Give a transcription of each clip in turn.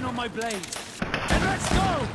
tension on my blade. And let's go!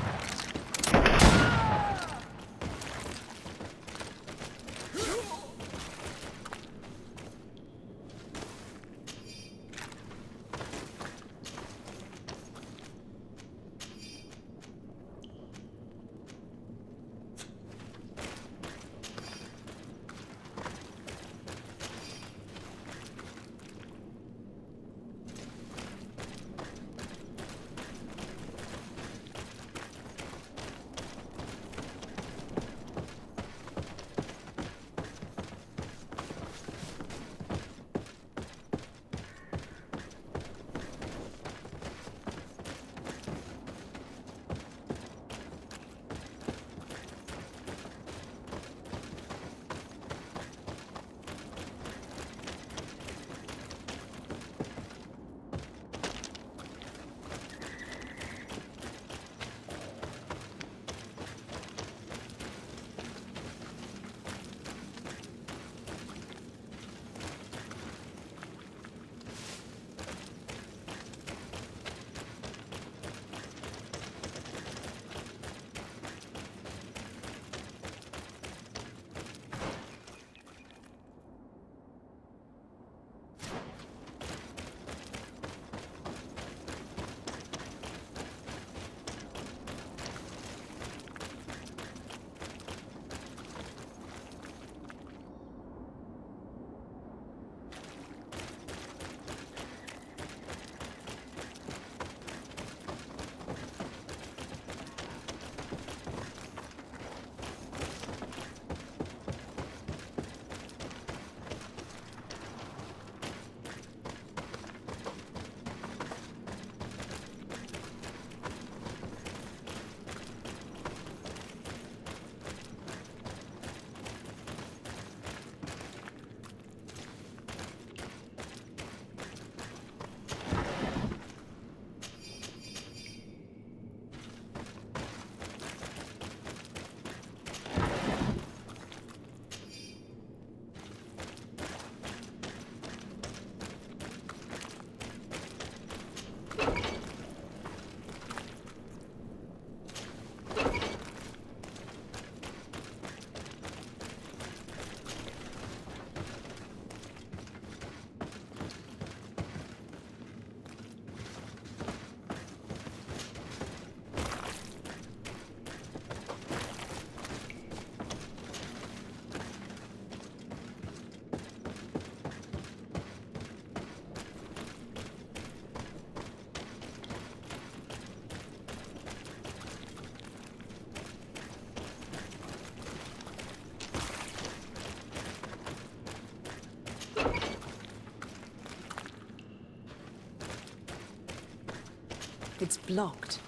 It's blocked.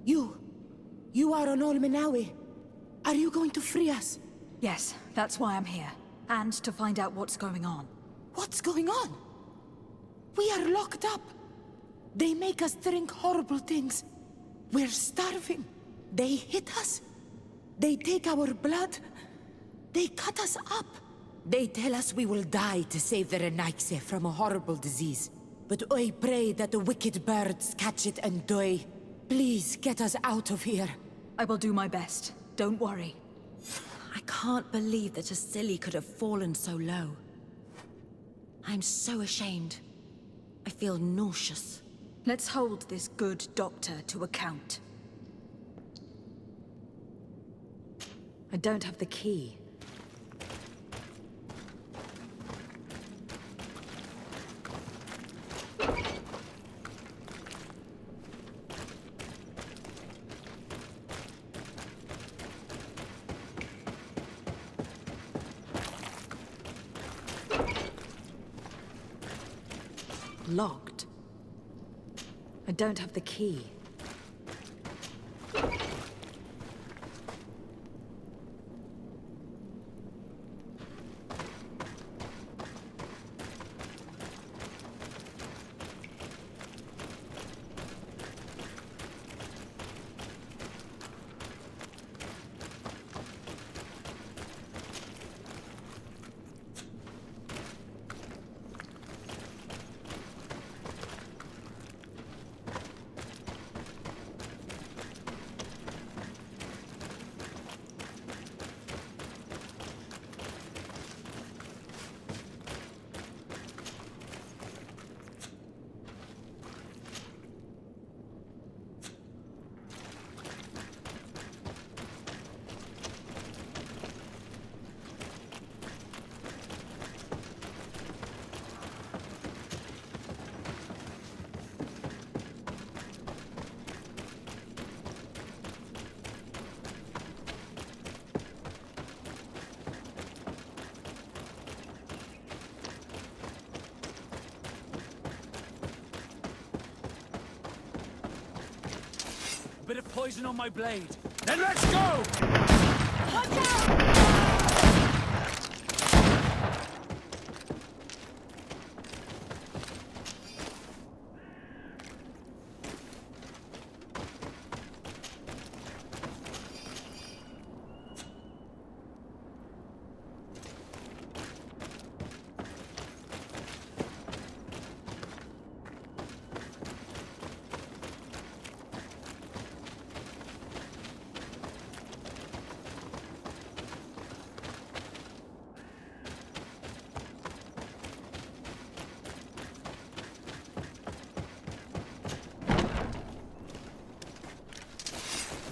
You are on Olmenawi. Are you going to free us? Yes, that's why I'm here. And to find out what's going on. What's going on? We are locked up. They make us drink horrible things. We're starving. They hit us. They take our blood. They cut us up. They tell us we will die to save the Renaikse from a horrible disease. But I pray that the wicked birds catch it and die. Please get us out of here. I will do my best. Don't worry. I can't believe that a silly could have fallen so low. I'm so ashamed. I feel nauseous. Let's hold this good doctor to account. I don't have the key. Locked. I don't have the key. Bit of poison on my blade. Then let's go! Watch out!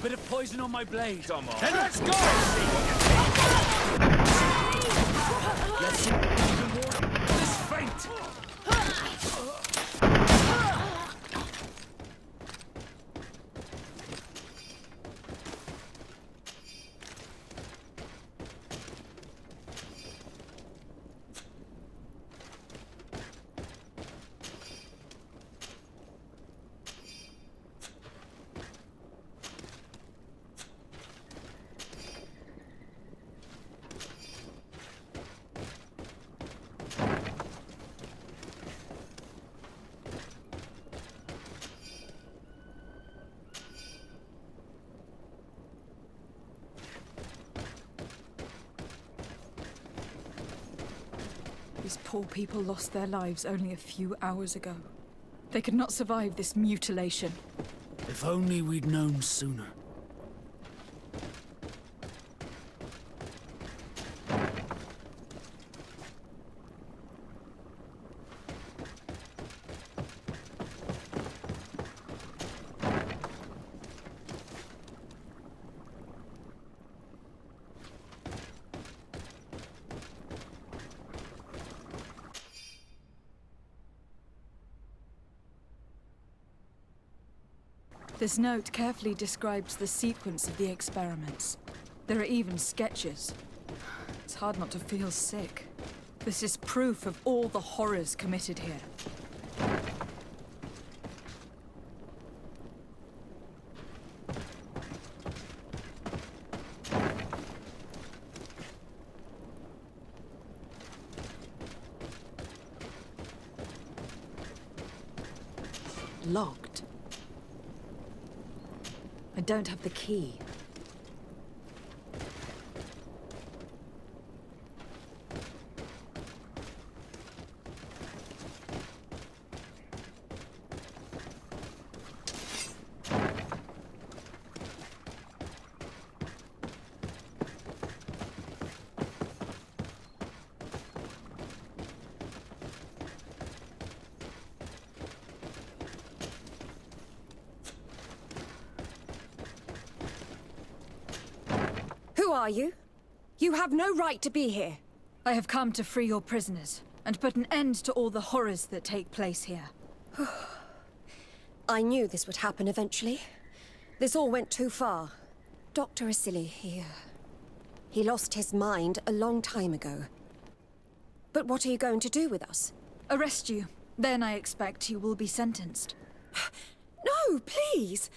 Bit of poison on my blade. Come on. Then let's go! Yes, even more. This faint. These poor people lost their lives only a few hours ago. They could not survive this mutilation. If only we'd known sooner. This note carefully describes the sequence of the experiments. There are even sketches. It's hard not to feel sick. This is proof of all the horrors committed here. Locked. I don't have the key. Who are you? You have no right to be here. I have come to free your prisoners and put an end to all the horrors that take place here. I knew this would happen eventually. This all went too far. Dr. Asili, he lost his mind a long time ago. But what are you going to do with us? Arrest you. Then I expect you will be sentenced. No, please!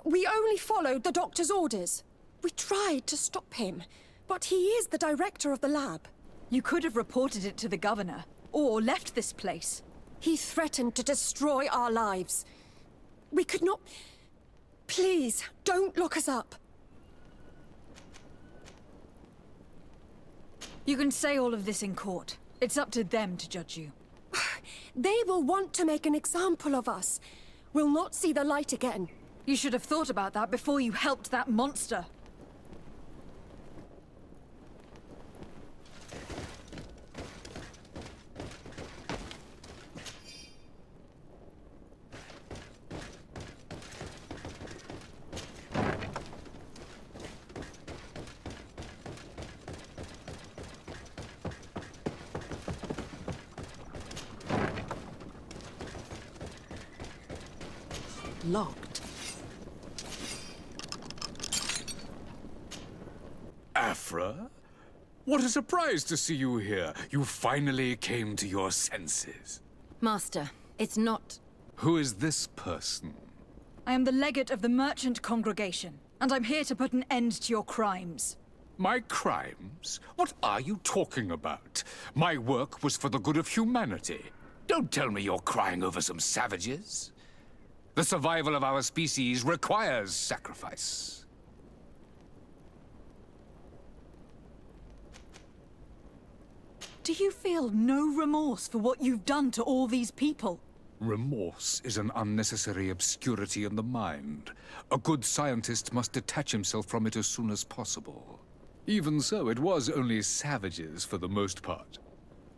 We only followed the doctor's orders. We tried to stop him, but he is the director of the lab. You could have reported it to the governor, or left this place. He threatened to destroy our lives. We could not... Please, don't look us up. You can say all of this in court. It's up to them to judge you. They will want to make an example of us. We'll not see the light again. You should have thought about that before you helped that monster. Locked. Afra? What a surprise to see you here. You finally came to your senses. Master, it's not... Who is this person? I am the legate of the merchant congregation, and I'm here to put an end to your crimes. My crimes? What are you talking about? My work was for the good of humanity. Don't tell me you're crying over some savages. The survival of our species requires sacrifice. Do you feel no remorse for what you've done to all these people? Remorse is an unnecessary obscurity in the mind. A good scientist must detach himself from it as soon as possible. Even so, it was only savages for the most part.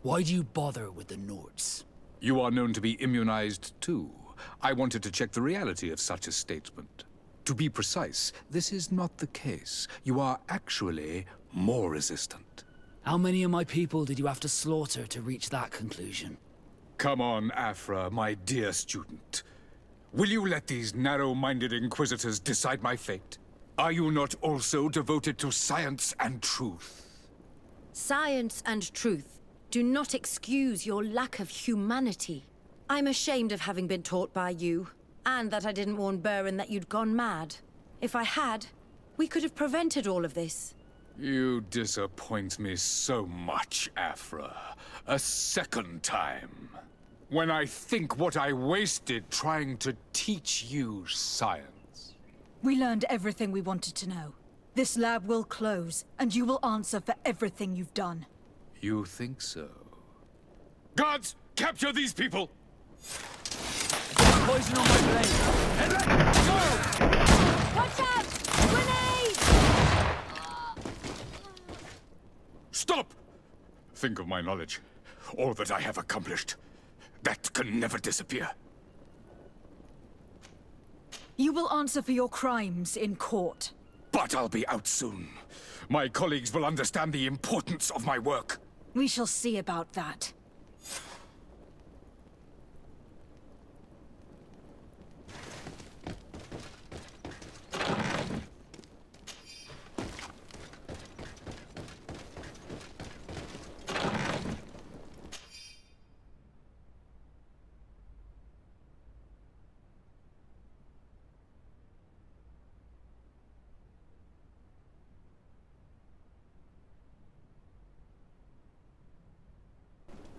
Why do you bother with the Nords? You are known to be immunized too. I wanted to check the reality of such a statement. To be precise, this is not the case. You are actually more resistant. How many of my people did you have to slaughter to reach that conclusion? Come on, Afra, my dear student. Will you let these narrow-minded inquisitors decide my fate? Are you not also devoted to science and truth? Science and truth do not excuse your lack of humanity. I'm ashamed of having been taught by you, and that I didn't warn Bermain that you'd gone mad. If I had, we could have prevented all of this. You disappoint me so much, Afra. A second time. When I think what I wasted trying to teach you science. We learned everything we wanted to know. This lab will close, and you will answer for everything you've done. You think so? Guards, capture these people! Poison on my blade! And let go! Watch out! Grenade! Stop! Think of my knowledge. All that I have accomplished. That can never disappear. You will answer for your crimes in court. But I'll be out soon. My colleagues will understand the importance of my work. We shall see about that.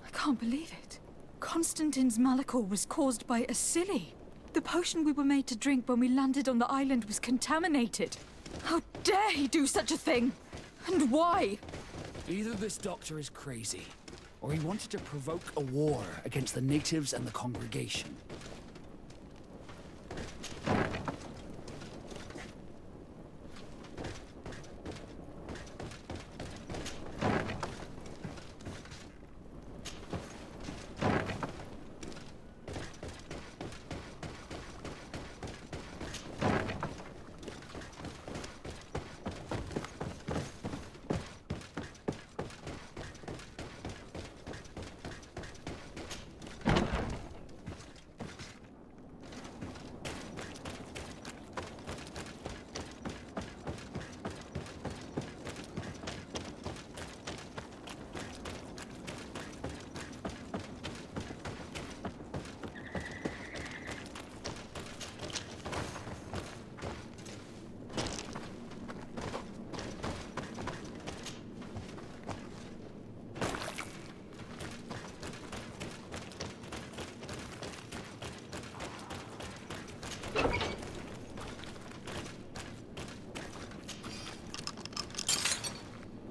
I can't believe it. Constantine's malachor was caused by a silly. The potion we were made to drink when we landed on the island was contaminated. How dare he do such a thing? And why? Either this doctor is crazy, or he wanted to provoke a war against the natives and the congregation.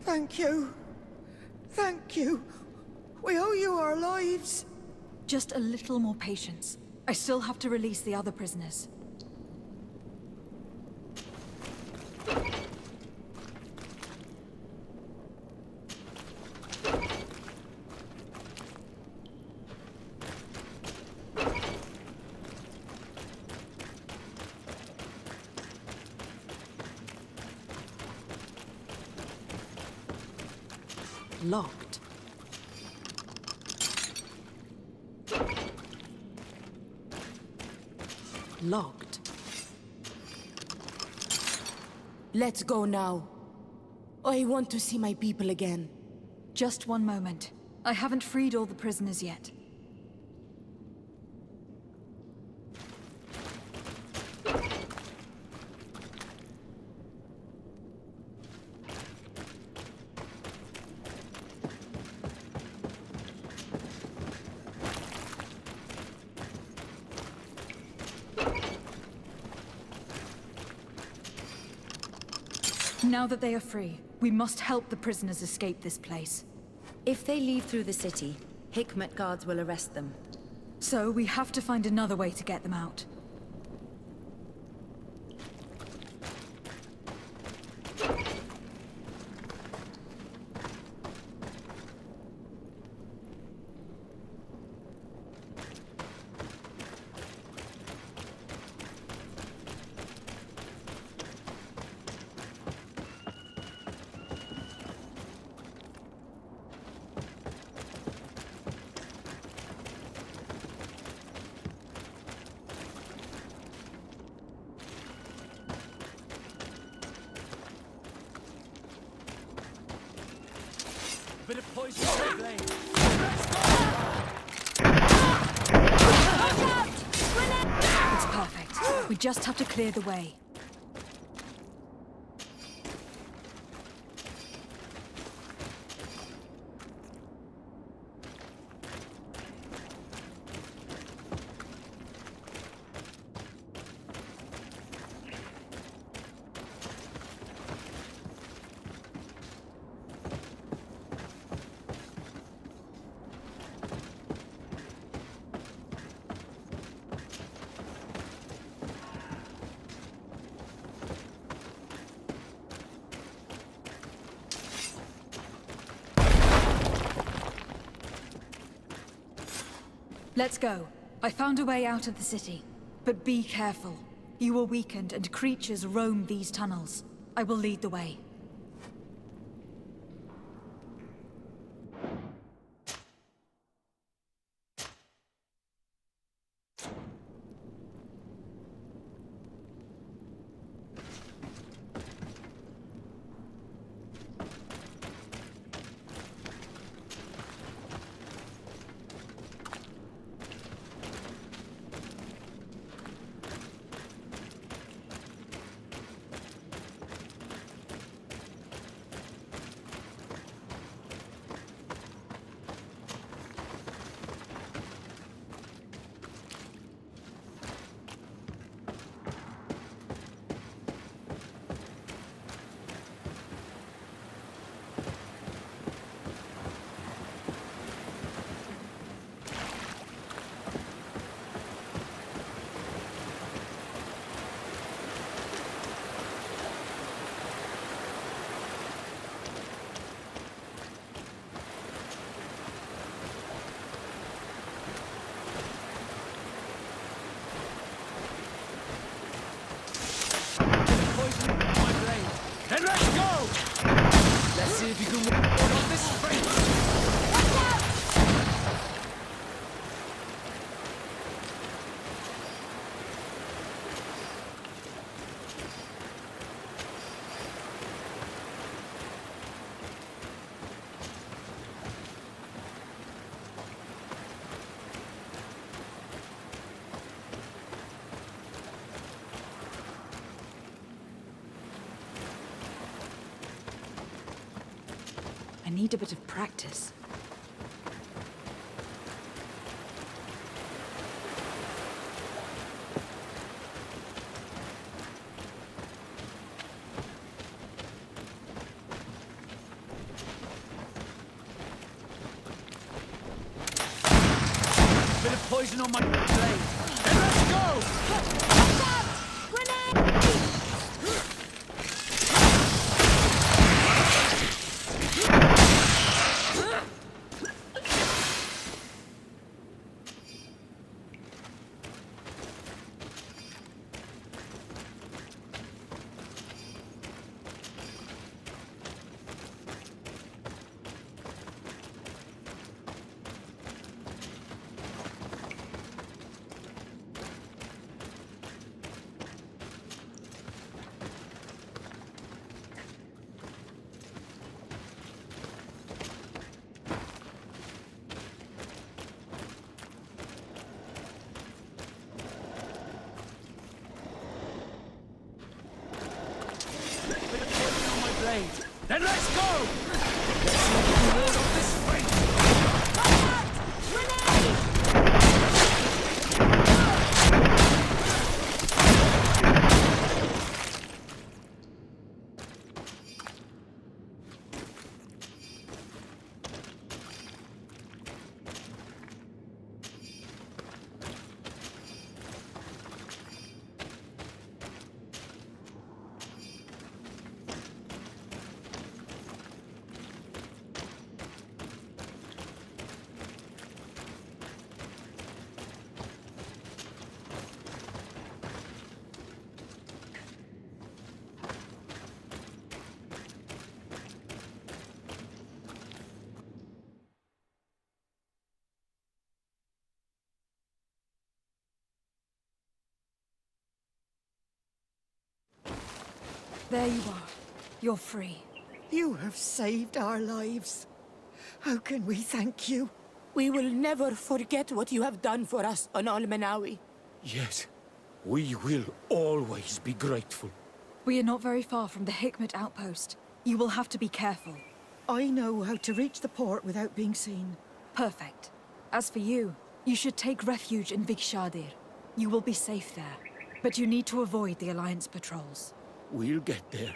Thank you. Thank you. We owe you our lives. Just a little more patience. I still have to release the other prisoners. Locked. Locked. Let's go now. I want to see my people again. Just one moment. I haven't freed all the prisoners yet. Now that they are free, we must help the prisoners escape this place. If they leave through the city, Hikmet guards will arrest them. So we have to find another way to get them out. Bit of poison to the blade. It's perfect. We just have to clear the way. Let's go. I found a way out of the city. But be careful. You are weakened and creatures roam these tunnels. I will lead the way. Then let's go! Let's see if you can walk on this straight. Watch out! I need a bit of practice. Bit of poison on my blade. Then let's go! Watch out! Grenade! Then let's go! Let's see if we can ward off this fight! Contact! Grenade! There you are. You're free. You have saved our lives. How can we thank you? We will never forget what you have done for us on Al-Manawi. Yes, we will always be grateful. We are not very far from the Hikmet outpost. You will have to be careful. I know how to reach the port without being seen. Perfect. As for you, you should take refuge in Vikshadir. You will be safe there. But you need to avoid the Alliance patrols. We'll get there.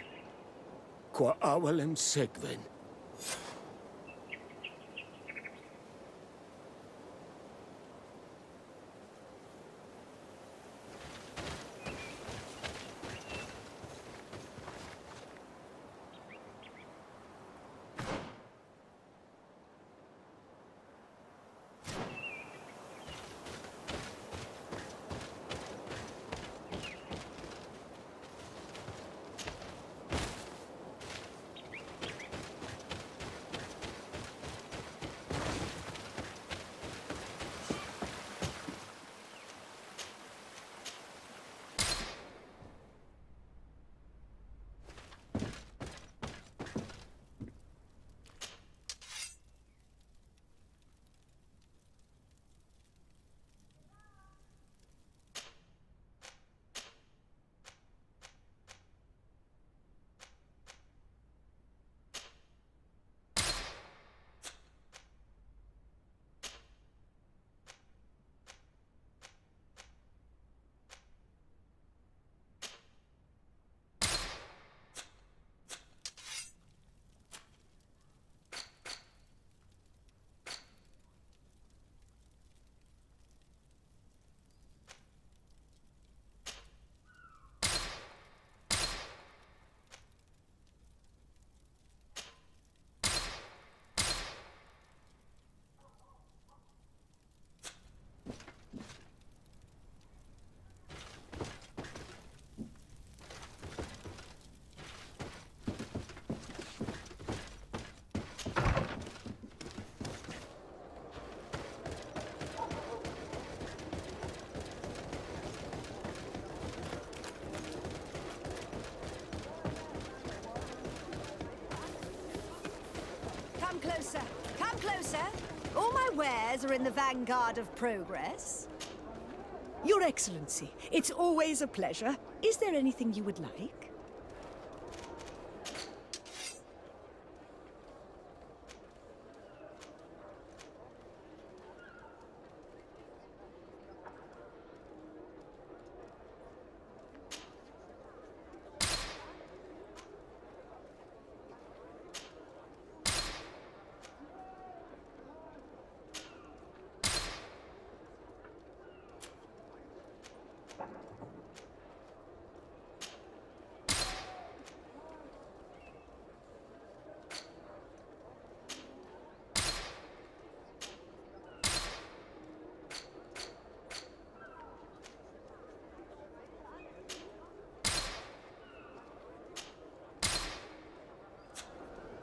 Qua awalem segven. Come closer. Come closer. All my wares are in the vanguard of progress. Your Excellency, it's always a pleasure. Is there anything you would like?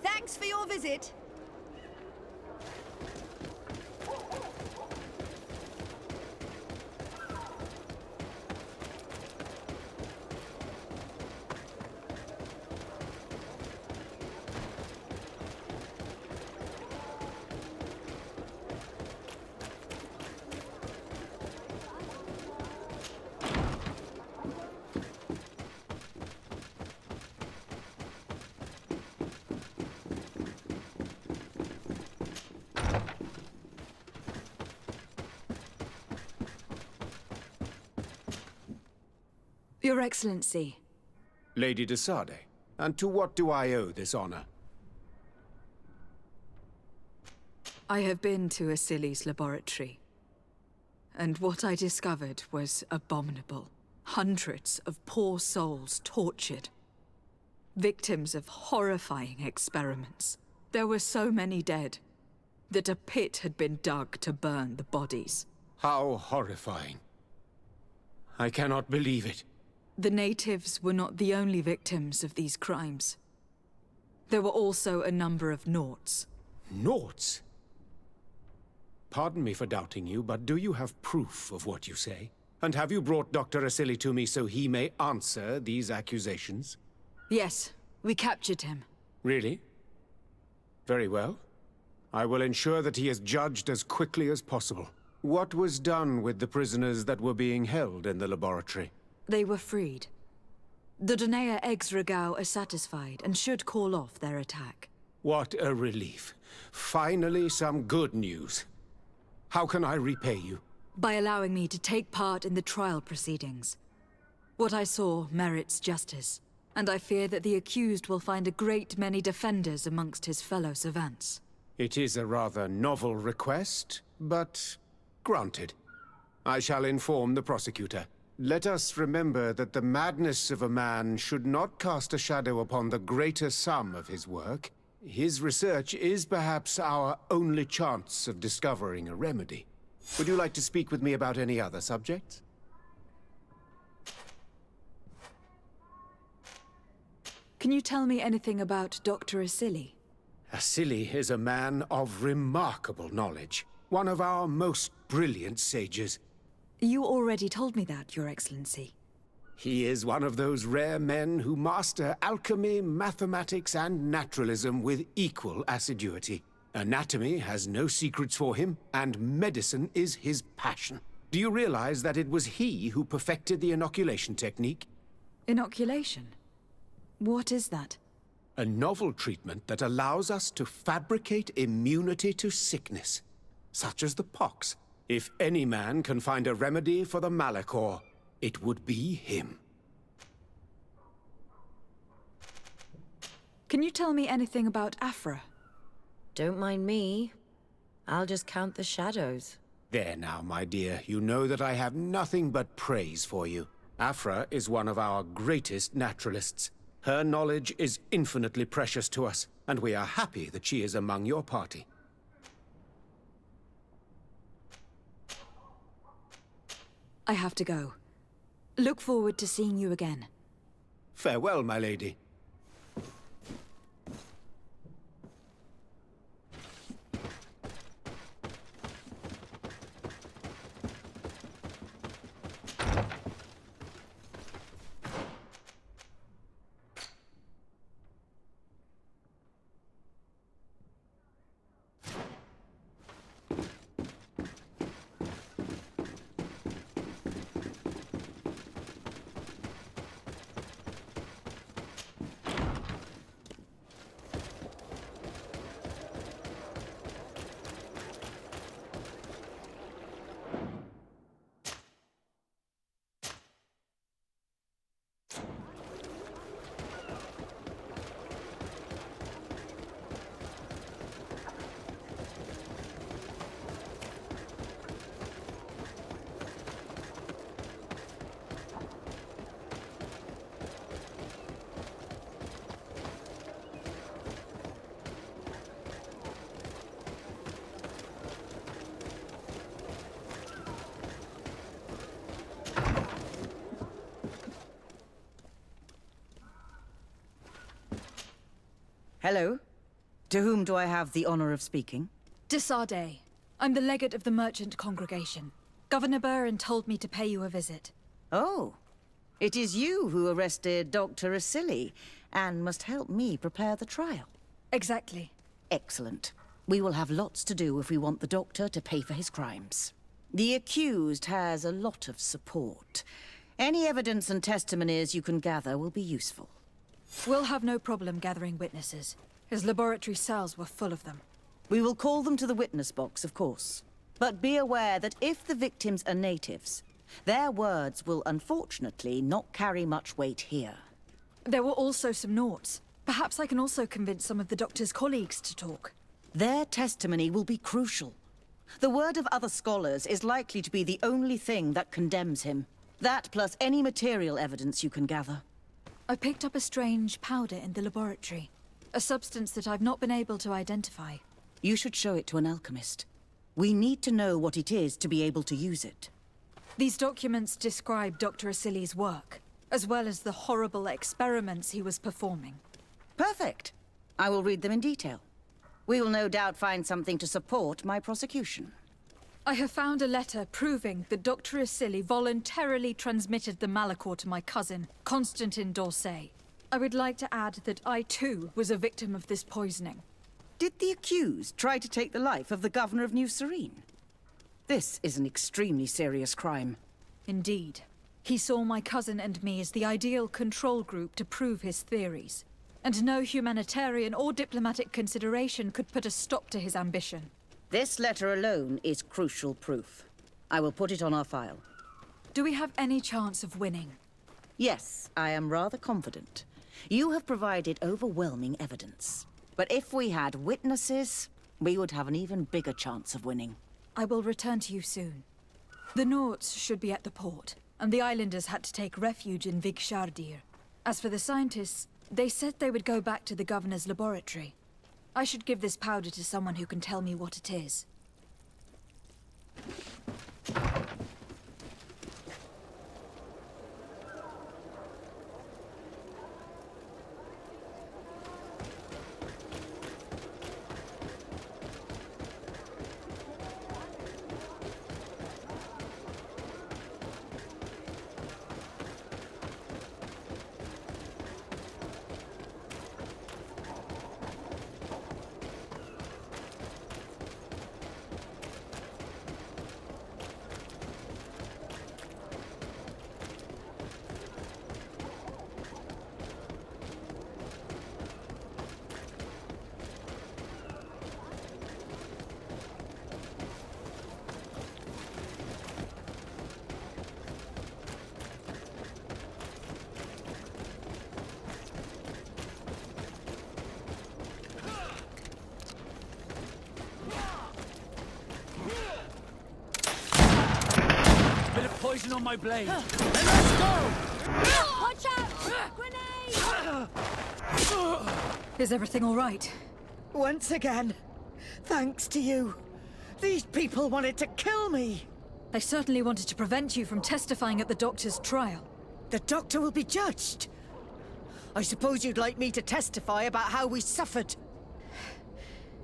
Thanks for your visit. Your Excellency. Lady de Sade, and to what do I owe this honor? I have been to Asili's laboratory, and what I discovered was abominable. Hundreds of poor souls tortured. Victims of horrifying experiments. There were so many dead that a pit had been dug to burn the bodies. How horrifying. I cannot believe it. The natives were not the only victims of these crimes. There were also a number of Naughts. Naughts? Pardon me for doubting you, but do you have proof of what you say? And have you brought Dr. Asili to me so he may answer these accusations? Yes, we captured him. Really? Very well. I will ensure that he is judged as quickly as possible. What was done with the prisoners that were being held in the laboratory? They were freed. The Donea ex-Regao are satisfied and should call off their attack. What a relief. Finally, some good news. How can I repay you? By allowing me to take part in the trial proceedings. What I saw merits justice, and I fear that the accused will find a great many defenders amongst his fellow savants. It is a rather novel request, but granted. I shall inform the prosecutor. Let us remember that the madness of a man should not cast a shadow upon the greater sum of his work. His research is perhaps our only chance of discovering a remedy. Would you like to speak with me about any other subjects? Can you tell me anything about Dr. Asili? Asili is a man of remarkable knowledge. One of our most brilliant sages. You already told me that, Your Excellency. He is one of those rare men who master alchemy, mathematics, and naturalism with equal assiduity. Anatomy has no secrets for him, and medicine is his passion. Do you realize that it was he who perfected the inoculation technique? Inoculation? What is that? A novel treatment that allows us to fabricate immunity to sickness, such as the pox. If any man can find a remedy for the Malachor, it would be him. Can you tell me anything about Afra? Don't mind me. I'll just count the shadows. There now, my dear. You know that I have nothing but praise for you. Afra is one of our greatest naturalists. Her knowledge is infinitely precious to us, and we are happy that she is among your party. I have to go. Look forward to seeing you again. Farewell, my lady. Hello. To whom do I have the honor of speaking? Desarde. I'm the legate of the merchant congregation. Governor Burin told me to pay you a visit. Oh. It is you who arrested Dr. Asili and must help me prepare the trial. Exactly. Excellent. We will have lots to do if we want the doctor to pay for his crimes. The accused has a lot of support. Any evidence and testimonies you can gather will be useful. We'll have no problem gathering witnesses. His laboratory cells were full of them. We will call them to the witness box, of course. But be aware that if the victims are natives, their words will unfortunately not carry much weight here. There were also some Nauts. Perhaps I can also convince some of the doctor's colleagues to talk. Their testimony will be crucial. The word of other scholars is likely to be the only thing that condemns him. That plus any material evidence you can gather. I picked up a strange powder in the laboratory. A substance that I've not been able to identify. You should show it to an alchemist. We need to know what it is to be able to use it. These documents describe Dr. Asili's work, as well as the horrible experiments he was performing. Perfect. I will read them in detail. We will no doubt find something to support my prosecution. I have found a letter proving that Dr. Asili voluntarily transmitted the Malachor to my cousin, Constantin d'Orsay. I would like to add that I too was a victim of this poisoning. Did the accused try to take the life of the governor of New Serene? This is an extremely serious crime. Indeed. He saw my cousin and me as the ideal control group to prove his theories. And no humanitarian or diplomatic consideration could put a stop to his ambition. This letter alone is crucial proof. I will put it on our file. Do we have any chance of winning? Yes, I am rather confident. You have provided overwhelming evidence. But if we had witnesses, we would have an even bigger chance of winning. I will return to you soon. The Nords should be at the port, and the islanders had to take refuge in Vigshardir. As for the scientists, they said they would go back to the governor's laboratory. I should give this powder to someone who can tell me what it is. Poison on my blade. Then let's go! Watch out! Grenade! Is everything all right? Once again, thanks to you. These people wanted to kill me. They certainly wanted to prevent you from testifying at the doctor's trial. The doctor will be judged. I suppose you'd like me to testify about how we suffered.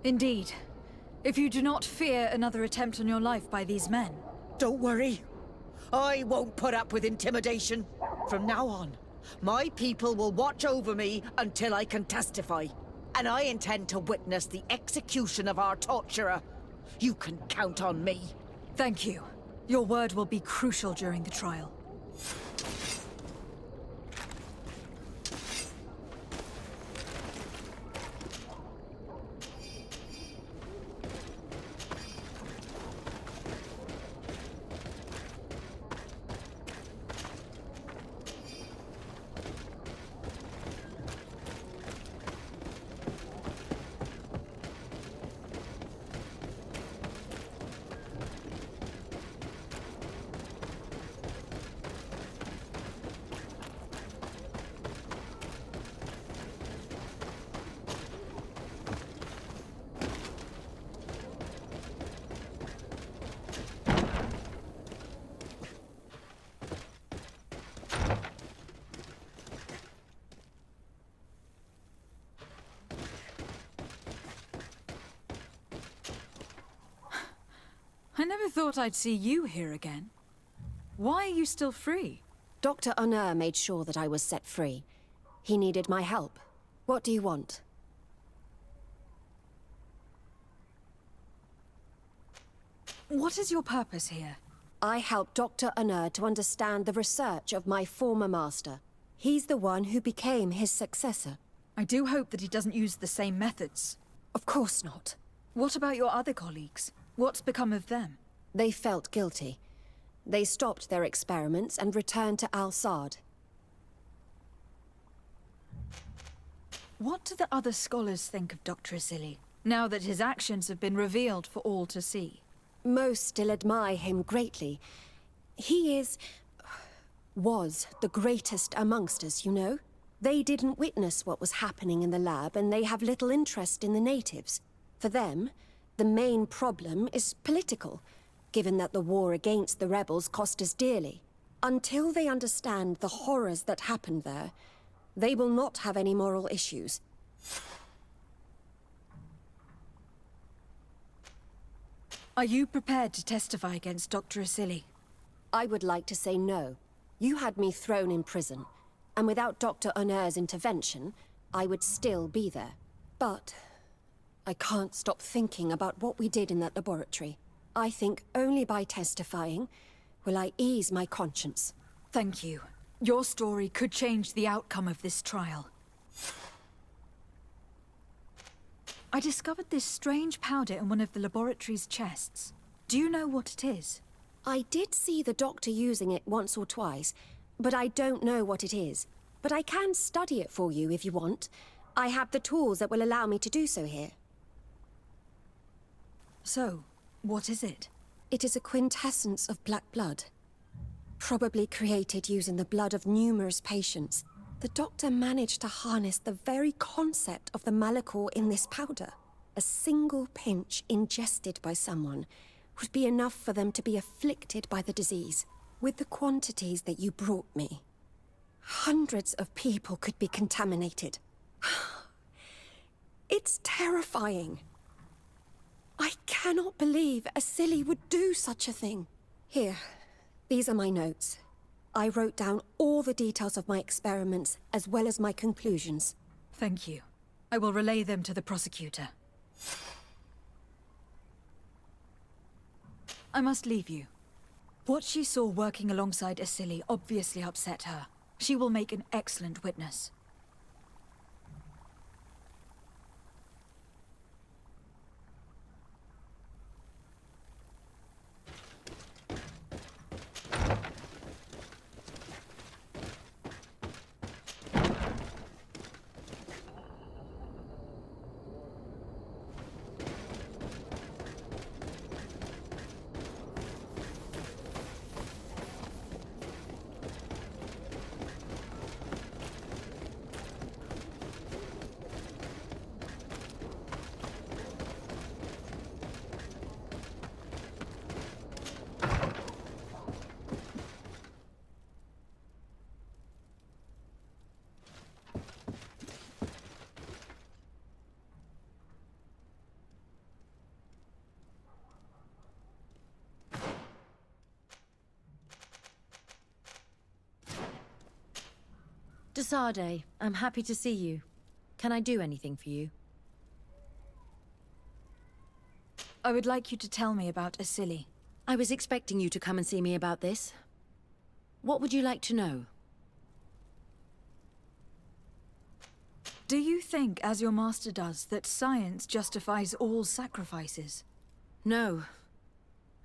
Indeed. If you do not fear another attempt on your life by these men. Don't worry. I won't put up with intimidation. From now on, my people will watch over me until I can testify. And I intend to witness the execution of our torturer. You can count on me. Thank you. Your word will be crucial during the trial. I never thought I'd see you here again. Why are you still free? Dr. Honor made sure that I was set free. He needed my help. What do you want? What is your purpose here? I helped Dr. Honor to understand the research of my former master. He's the one who became his successor. I do hope that he doesn't use the same methods. Of course not. What about your other colleagues? What's become of them? They felt guilty. They stopped their experiments and returned to Al-Sad. What do the other scholars think of Dr. Asili, now that his actions have been revealed for all to see? Most still admire him greatly. He was the greatest amongst us, you know? They didn't witness what was happening in the lab, and they have little interest in the natives. For them, the main problem is political, given that the war against the rebels cost us dearly. Until they understand the horrors that happened there, they will not have any moral issues. Are you prepared to testify against Dr. Asili? I would like to say no. You had me thrown in prison, and without Dr. Honor's intervention, I would still be there. But I can't stop thinking about what we did in that laboratory. I think only by testifying will I ease my conscience. Thank you. Your story could change the outcome of this trial. I discovered this strange powder in one of the laboratory's chests. Do you know what it is? I did see the doctor using it once or twice, but I don't know what it is. But I can study it for you if you want. I have the tools that will allow me to do so here. So, what is it? It is a quintessence of black blood. Probably created using the blood of numerous patients. The doctor managed to harness the very concept of the malachor in this powder. A single pinch ingested by someone would be enough for them to be afflicted by the disease. With the quantities that you brought me, hundreds of people could be contaminated. It's terrifying. I cannot believe a silly would do such a thing. Here, these are my notes. I wrote down all the details of my experiments, as well as my conclusions. Thank you. I will relay them to the prosecutor. I must leave you. What she saw working alongside Asili obviously upset her. She will make an excellent witness. Desade, I'm happy to see you. Can I do anything for you? I would like you to tell me about Asili. I was expecting you to come and see me about this. What would you like to know? Do you think, as your master does, that science justifies all sacrifices? No.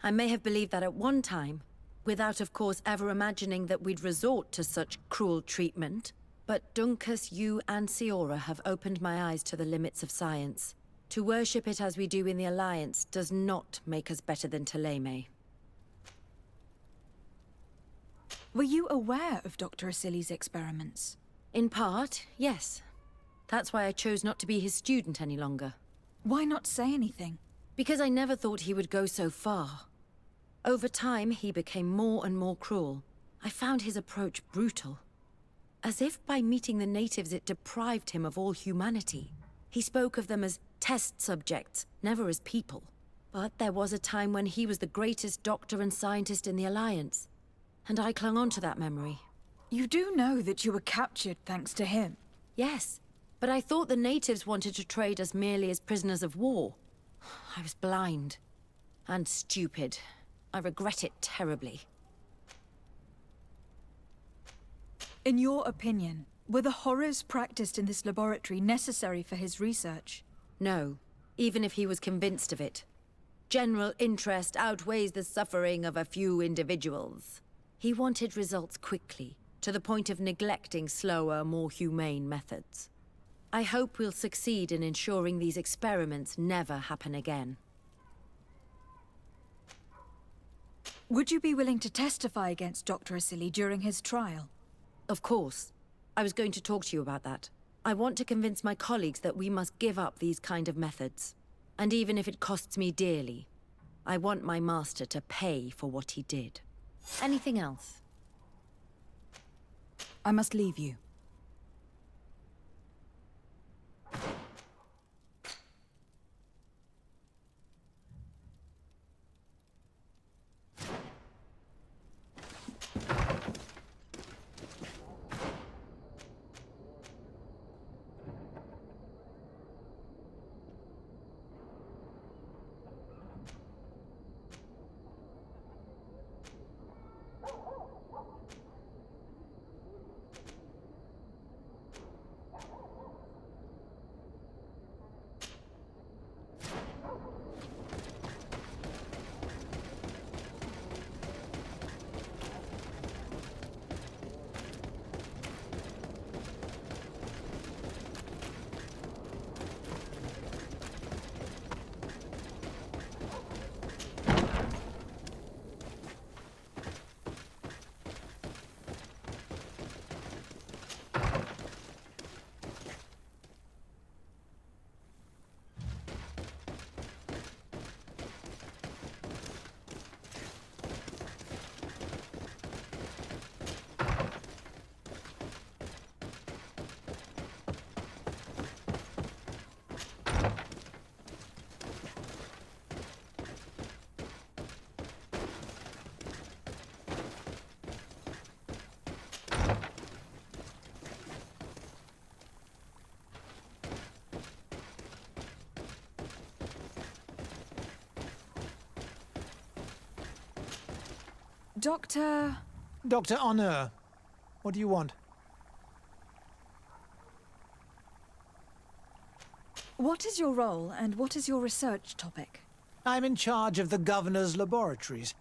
I may have believed that at one time, without of course ever imagining that we'd resort to such cruel treatment. But Dunkus, you and Siora have opened my eyes to the limits of science. To worship it as we do in the Alliance does not make us better than Thélème. Were you aware of Dr. Asili's experiments? In part, yes. That's why I chose not to be his student any longer. Why not say anything? Because I never thought he would go so far. Over time, he became more and more cruel. I found his approach brutal. As if by meeting the natives it deprived him of all humanity. He spoke of them as test subjects, never as people. But there was a time when he was the greatest doctor and scientist in the Alliance. And I clung on to that memory. You do know that you were captured thanks to him? Yes, but I thought the natives wanted to trade us merely as prisoners of war. I was blind. And stupid. I regret it terribly. In your opinion, were the horrors practiced in this laboratory necessary for his research? No, even if he was convinced of it. General interest outweighs the suffering of a few individuals. He wanted results quickly, to the point of neglecting slower, more humane methods. I hope we'll succeed in ensuring these experiments never happen again. Would you be willing to testify against Dr. Asili during his trial? Of course. I was going to talk to you about that. I want to convince my colleagues that we must give up these kind of methods. And even if it costs me dearly, I want my master to pay for what he did. Anything else? I must leave you. Doctor... Dr. Honor, what do you want? What is your role, and what is your research topic? I'm in charge of the Governor's laboratories.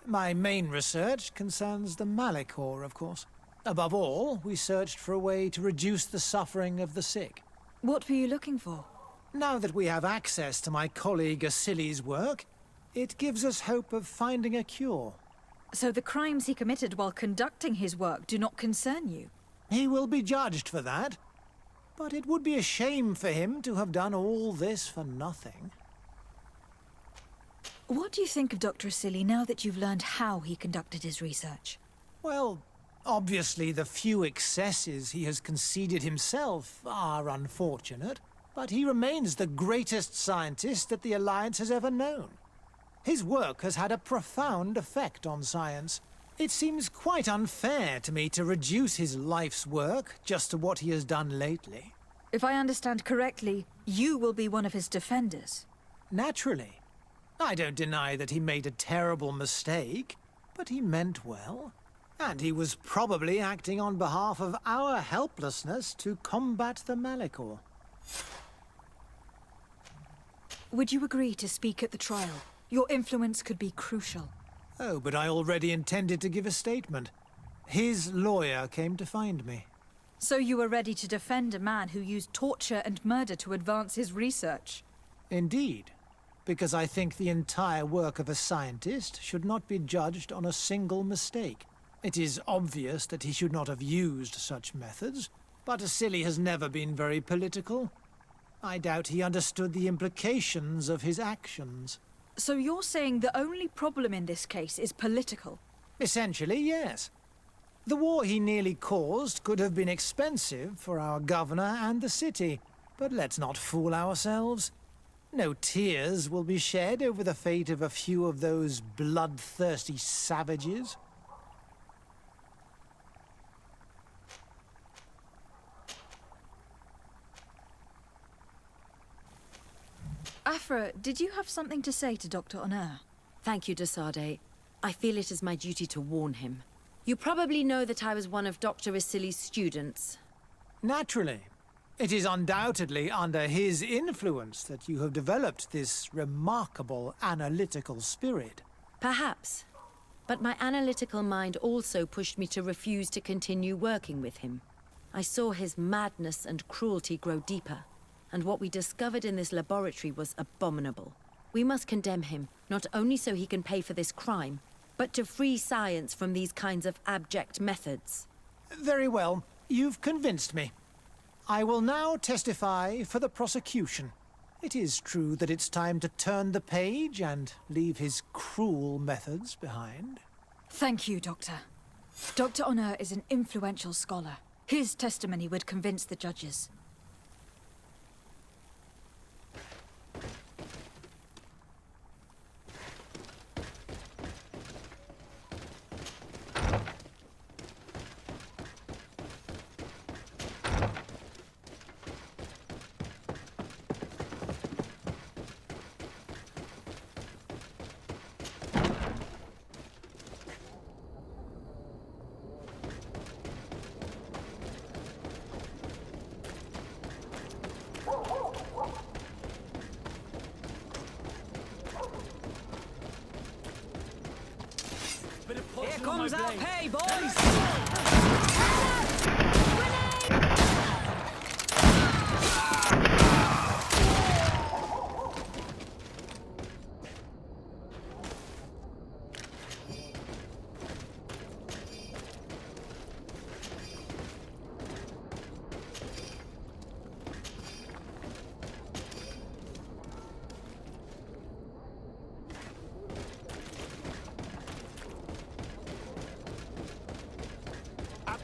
My main research concerns the Malachor, of course. Above all, we searched for a way to reduce the suffering of the sick. What were you looking for? Now that we have access to my colleague Asili's work, it gives us hope of finding a cure. So the crimes he committed while conducting his work do not concern you? He will be judged for that. But it would be a shame for him to have done all this for nothing. What do you think of Dr. Asili now that you've learned how he conducted his research? Well, obviously the few excesses he has conceded himself are unfortunate, but he remains the greatest scientist that the Alliance has ever known. His work has had a profound effect on science. It seems quite unfair to me to reduce his life's work just to what he has done lately. If I understand correctly, you will be one of his defenders. Naturally. I don't deny that he made a terrible mistake, but he meant well. And he was probably acting on behalf of our helplessness to combat the Malachor. Would you agree to speak at the trial? Your influence could be crucial. Oh, but I already intended to give a statement. His lawyer came to find me. So you were ready to defend a man who used torture and murder to advance his research? Indeed. Because I think the entire work of a scientist should not be judged on a single mistake. It is obvious that he should not have used such methods, but Asili has never been very political. I doubt he understood the implications of his actions. So you're saying the only problem in this case is political? Essentially, yes. The war he nearly caused could have been expensive for our governor and the city, but let's not fool ourselves. No tears will be shed over the fate of a few of those bloodthirsty savages. Afra, did you have something to say to Dr. Honor? Thank you, Desade. I feel it is my duty to warn him. You probably know that I was one of Dr. Asili's students. Naturally. It is undoubtedly under his influence that you have developed this remarkable analytical spirit. Perhaps. But my analytical mind also pushed me to refuse to continue working with him. I saw his madness and cruelty grow deeper, and what we discovered in this laboratory was abominable. We must condemn him, not only so he can pay for this crime, but to free science from these kinds of abject methods. Very well. You've convinced me. I will now testify for the prosecution. It is true that it's time to turn the page and leave his cruel methods behind. Thank you, Doctor. Dr. Honor is an influential scholar. His testimony would convince the judges. Here comes our pay, boys!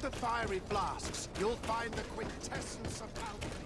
The fiery flasks, you'll find the quintessence of alchemy.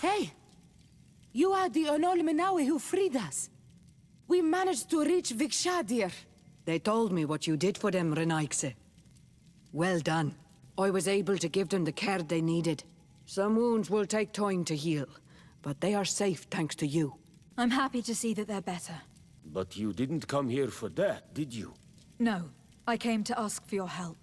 Hey! You are the Onolmenawi who freed us. We managed to reach Vikshadir. They told me what you did for them, Renaikse. Well done. I was able to give them the care they needed. Some wounds will take time to heal, but they are safe thanks to you. I'm happy to see that they're better. But you didn't come here for that, did you? No, I came to ask for your help.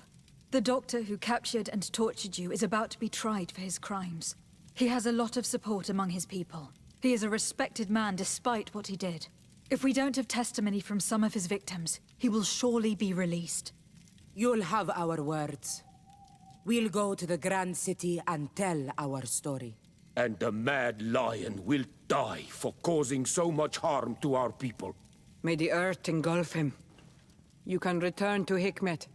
The doctor who captured and tortured you is about to be tried for his crimes. He has a lot of support among his people. He is a respected man despite what he did. If we don't have testimony from some of his victims, he will surely be released. You'll have our words. We'll go to the Grand City and tell our story. And the Mad Lion will die for causing so much harm to our people. May the earth engulf him. You can return to Hikmet.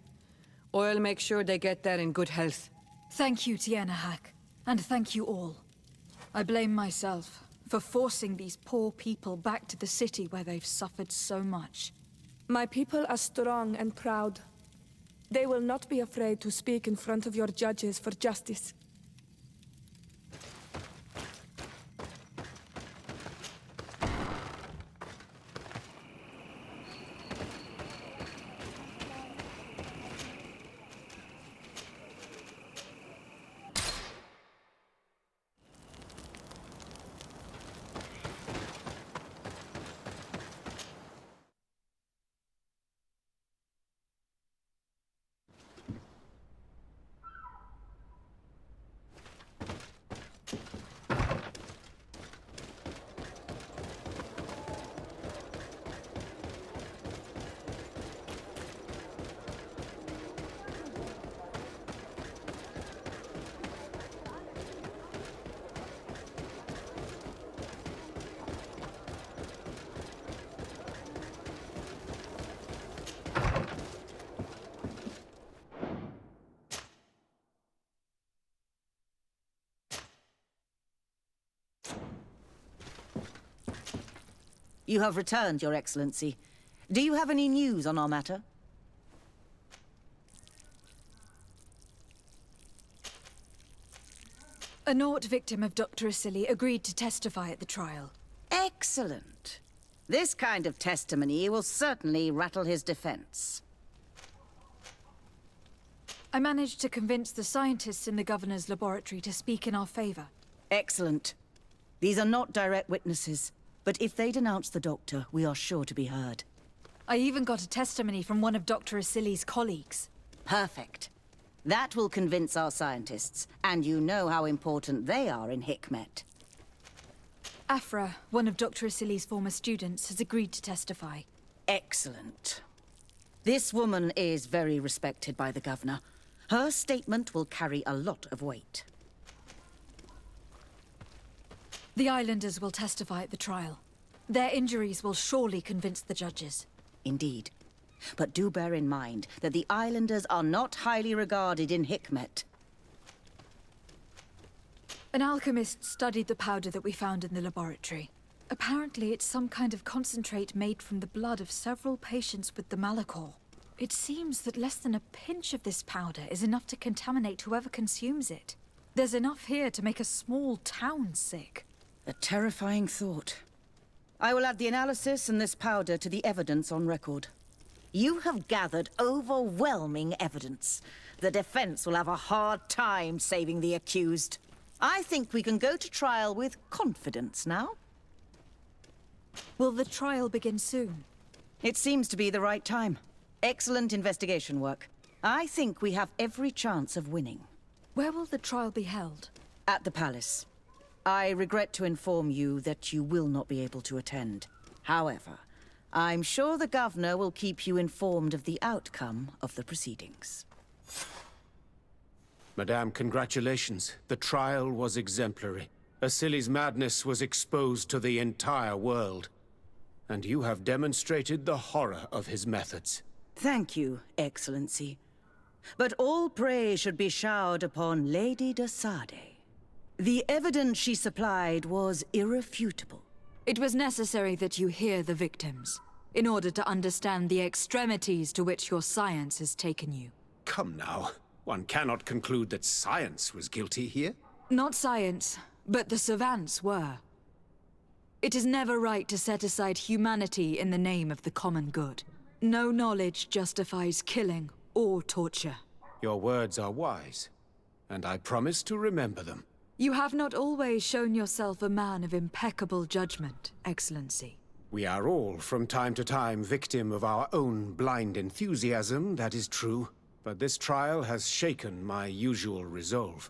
I'll make sure they get there in good health. Thank you, Tianahak, and thank you all. I blame myself for forcing these poor people back to the city where they've suffered so much. My people are strong and proud. They will not be afraid to speak in front of your judges for justice. You have returned, Your Excellency. Do you have any news on our matter? A Nort victim of Dr. Asili agreed to testify at the trial. Excellent. This kind of testimony will certainly rattle his defense. I managed to convince the scientists in the Governor's laboratory to speak in our favor. Excellent. These are not direct witnesses, but if they denounce the doctor, we are sure to be heard. I even got a testimony from one of Dr. Asili's colleagues. Perfect. That will convince our scientists, and you know how important they are in Hikmet. Afra, one of Dr. Asili's former students, has agreed to testify. Excellent. This woman is very respected by the Governor. Her statement will carry a lot of weight. The islanders will testify at the trial. Their injuries will surely convince the judges. Indeed. But do bear in mind that the islanders are not highly regarded in Hikmet. An alchemist studied the powder that we found in the laboratory. Apparently, it's some kind of concentrate made from the blood of several patients with the Malachor. It seems that less than a pinch of this powder is enough to contaminate whoever consumes it. There's enough here to make a small town sick. A terrifying thought. I will add the analysis and this powder to the evidence on record. You have gathered overwhelming evidence. The defense will have a hard time saving the accused. I think we can go to trial with confidence now. Will the trial begin soon? It seems to be the right time. Excellent investigation work. I think we have every chance of winning. Where will the trial be held? At the palace. I regret to inform you that you will not be able to attend. However, I'm sure the Governor will keep you informed of the outcome of the proceedings. Madame, congratulations. The trial was exemplary. Asili's madness was exposed to the entire world. And you have demonstrated the horror of his methods. Thank you, Excellency. But all praise should be showered upon Lady de Sade. The evidence she supplied was irrefutable. It was necessary that you hear the victims, in order to understand the extremities to which your science has taken you. Come now. One cannot conclude that science was guilty here. Not science. But the savants were. It is never right to set aside humanity in the name of the common good. No knowledge justifies killing or torture. Your words are wise, and I promise to remember them. You have not always shown yourself a man of impeccable judgment, Excellency. We are all, from time to time, victim of our own blind enthusiasm, that is true. But this trial has shaken my usual resolve.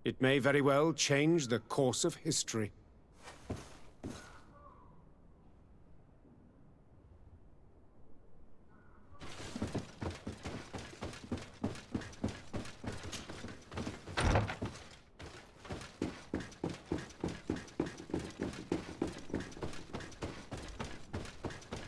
It may very well change the course of history.